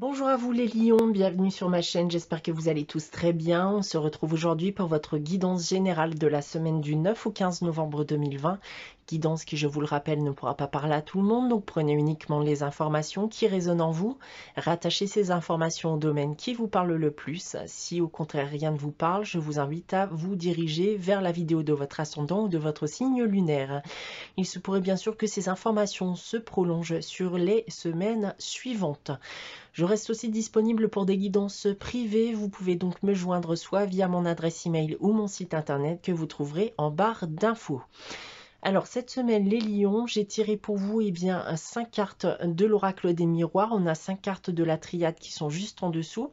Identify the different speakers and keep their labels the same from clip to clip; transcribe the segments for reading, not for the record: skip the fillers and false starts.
Speaker 1: Bonjour à vous les lions, bienvenue sur ma chaîne, j'espère que vous allez tous très bien. On se retrouve aujourd'hui pour votre guidance générale de la semaine du 9 au 15 novembre 2020. Guidance qui, je vous le rappelle, ne pourra pas parler à tout le monde, donc prenez uniquement les informations qui résonnent en vous. Rattachez ces informations au domaine qui vous parle le plus. Si au contraire rien ne vous parle, je vous invite à vous diriger vers la vidéo de votre ascendant ou de votre signe lunaire. Il se pourrait bien sûr que ces informations se prolongent sur les semaines suivantes. Je reste aussi disponible pour des guidances privées. Vous pouvez donc me joindre soit via mon adresse email ou mon site internet que vous trouverez en barre d'infos. Alors cette semaine les lions, j'ai tiré pour vous 5 cartes de l'oracle des miroirs. On a 5 cartes de la triade qui sont juste en dessous,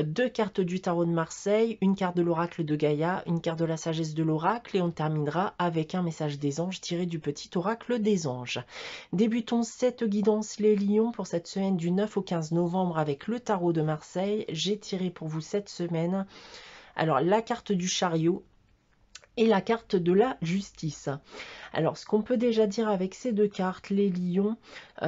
Speaker 1: 2 cartes du tarot de Marseille, une carte de l'oracle de Gaïa, une carte de la sagesse de l'oracle et on terminera avec un message des anges tiré du petit oracle des anges. Débutons cette guidance les lions pour cette semaine du 9 au 15 novembre avec le tarot de Marseille. J'ai tiré pour vous cette semaine alors la carte du chariot et la carte de la justice. Alors, ce qu'on peut déjà dire avec ces deux cartes, les lions,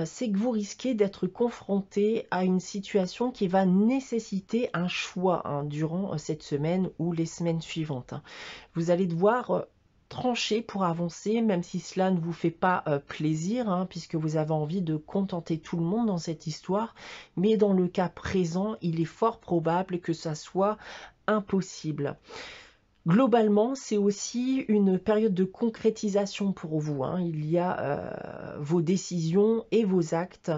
Speaker 1: c'est que vous risquez d'être confronté à une situation qui va nécessiter un choix durant cette semaine ou les semaines suivantes. Vous allez devoir trancher pour avancer, même si cela ne vous fait pas plaisir, puisque vous avez envie de contenter tout le monde dans cette histoire. Mais dans le cas présent, il est fort probable que ça soit impossible. Globalement, c'est aussi une période de concrétisation pour vous. Il y a vos décisions et vos actes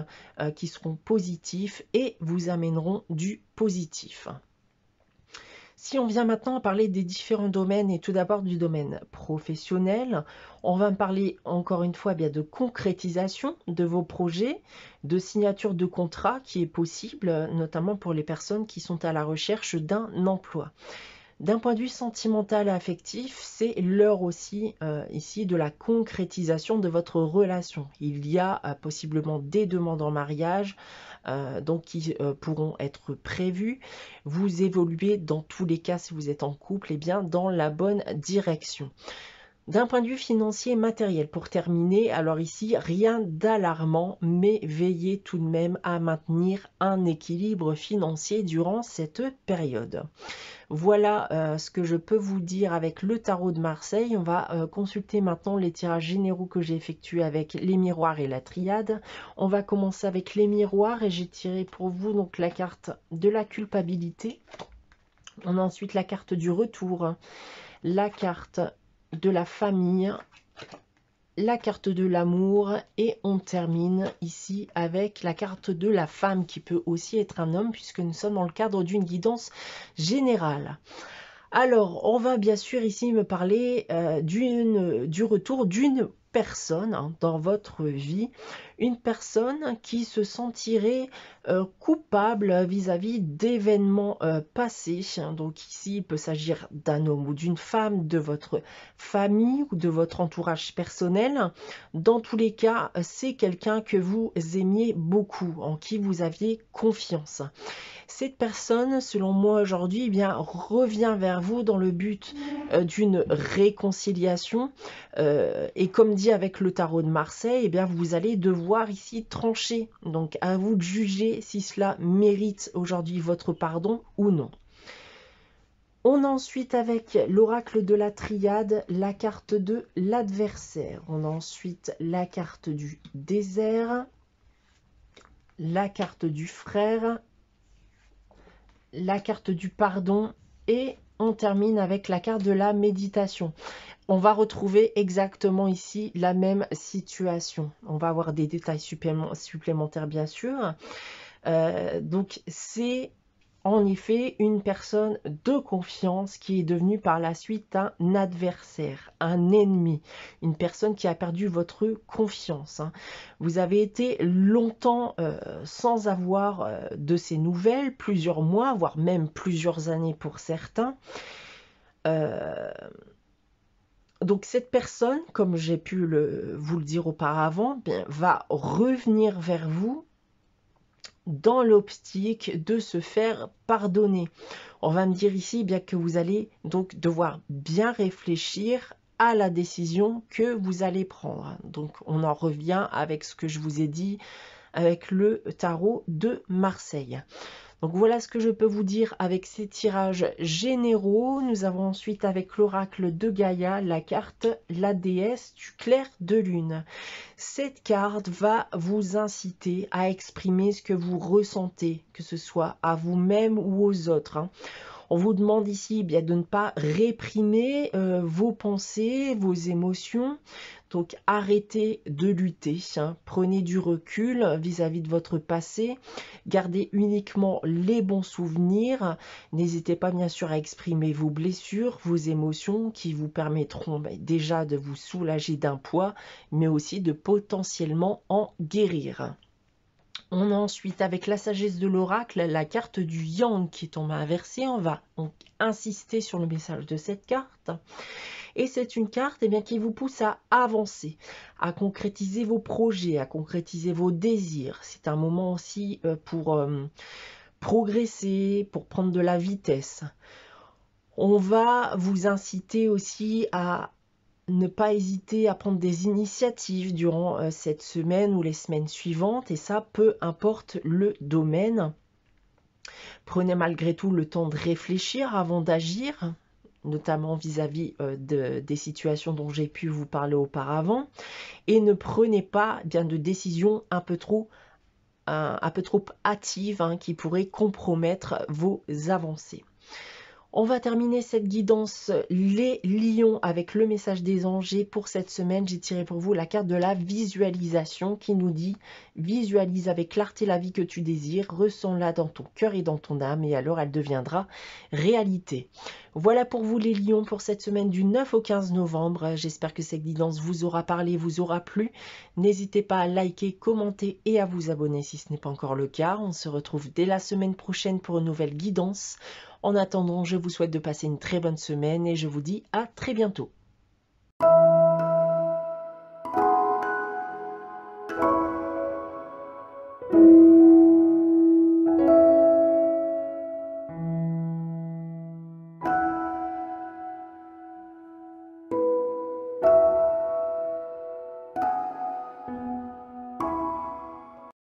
Speaker 1: qui seront positifs et vous amèneront du positif. Si on vient maintenant à parler des différents domaines et tout d'abord du domaine professionnel, on va me parler encore une fois de concrétisation de vos projets, de signature de contrat qui est possible, notamment pour les personnes qui sont à la recherche d'un emploi. D'un point de vue sentimental et affectif, c'est l'heure aussi ici de la concrétisation de votre relation. Il y a possiblement des demandes en mariage donc qui pourront être prévues. Vous évoluez dans tous les cas si vous êtes en couple dans la bonne direction. D'un point de vue financier et matériel, pour terminer, alors ici, rien d'alarmant, mais veillez tout de même à maintenir un équilibre financier durant cette période. Voilà ce que je peux vous dire avec le tarot de Marseille. On va consulter maintenant les tirages généraux que j'ai effectués avec les miroirs et la triade. On va commencer avec les miroirs et j'ai tiré pour vous donc la carte de la culpabilité. On a ensuite la carte du retour, la carte de la famille, la carte de l'amour et on termine ici avec la carte de la femme qui peut aussi être un homme puisque nous sommes dans le cadre d'une guidance générale. Alors, on va bien sûr ici me parler du retour d'une personne dans votre vie, une personne qui se sentirait coupable vis-à-vis d'événements passés. Donc ici, il peut s'agir d'un homme ou d'une femme, de votre famille ou de votre entourage personnel. Dans tous les cas, c'est quelqu'un que vous aimiez beaucoup, en qui vous aviez confiance. Cette personne, selon moi aujourd'hui, revient vers vous dans le but d'une réconciliation. Et comme dit avec le tarot de Marseille, vous allez devoir ici trancher. Donc à vous de juger si cela mérite aujourd'hui votre pardon ou non. On a ensuite avec l'oracle de la triade, la carte de l'adversaire. On a ensuite la carte du désert, la carte du frère, la carte du pardon et on termine avec la carte de la méditation. On va retrouver exactement ici la même situation. On va avoir des détails supplémentaires bien sûr. Donc c'est en effet une personne de confiance qui est devenue par la suite un adversaire, un ennemi, une personne qui a perdu votre confiance. Vous avez été longtemps sans avoir de ces nouvelles, plusieurs mois, voire même plusieurs années pour certains. Donc cette personne, comme j'ai pu vous le dire auparavant, va revenir vers vous dans l'optique de se faire pardonner. On va me dire ici que vous allez donc devoir bien réfléchir à la décision que vous allez prendre. Donc on en revient avec ce que je vous ai dit avec le tarot de Marseille. Donc voilà ce que je peux vous dire avec ces tirages généraux. Nous avons ensuite avec l'oracle de Gaïa la carte la déesse du clair de lune. Cette carte va vous inciter à exprimer ce que vous ressentez, que ce soit à vous-même ou aux autres. On vous demande ici bien de ne pas réprimer vos pensées, vos émotions. Donc arrêtez de lutter, prenez du recul vis-à-vis de votre passé, gardez uniquement les bons souvenirs. N'hésitez pas bien sûr à exprimer vos blessures, vos émotions qui vous permettront déjà de vous soulager d'un poids, mais aussi de potentiellement en guérir. On a ensuite avec la sagesse de l'oracle la carte du yang qui tombe inversée. On va donc insister sur le message de cette carte. Et c'est une carte qui vous pousse à avancer, à concrétiser vos projets, à concrétiser vos désirs. C'est un moment aussi pour progresser, pour prendre de la vitesse. On va vous inciter aussi à ne pas hésiter à prendre des initiatives durant cette semaine ou les semaines suivantes, et ça, peu importe le domaine. Prenez malgré tout le temps de réfléchir avant d'agir, notamment vis-à-vis des situations dont j'ai pu vous parler auparavant, et ne prenez pas de décisions un peu trop hâtives qui pourraient compromettre vos avancées. On va terminer cette guidance les lions avec le message des anges. Et pour cette semaine, j'ai tiré pour vous la carte de la visualisation qui nous dit « Visualise avec clarté la vie que tu désires, ressens-la dans ton cœur et dans ton âme et alors elle deviendra réalité. » Voilà pour vous les lions pour cette semaine du 9 au 15 novembre. J'espère que cette guidance vous aura parlé, vous aura plu. N'hésitez pas à liker, commenter et à vous abonner si ce n'est pas encore le cas. On se retrouve dès la semaine prochaine pour une nouvelle guidance. En attendant, je vous souhaite de passer une très bonne semaine et je vous dis à très bientôt.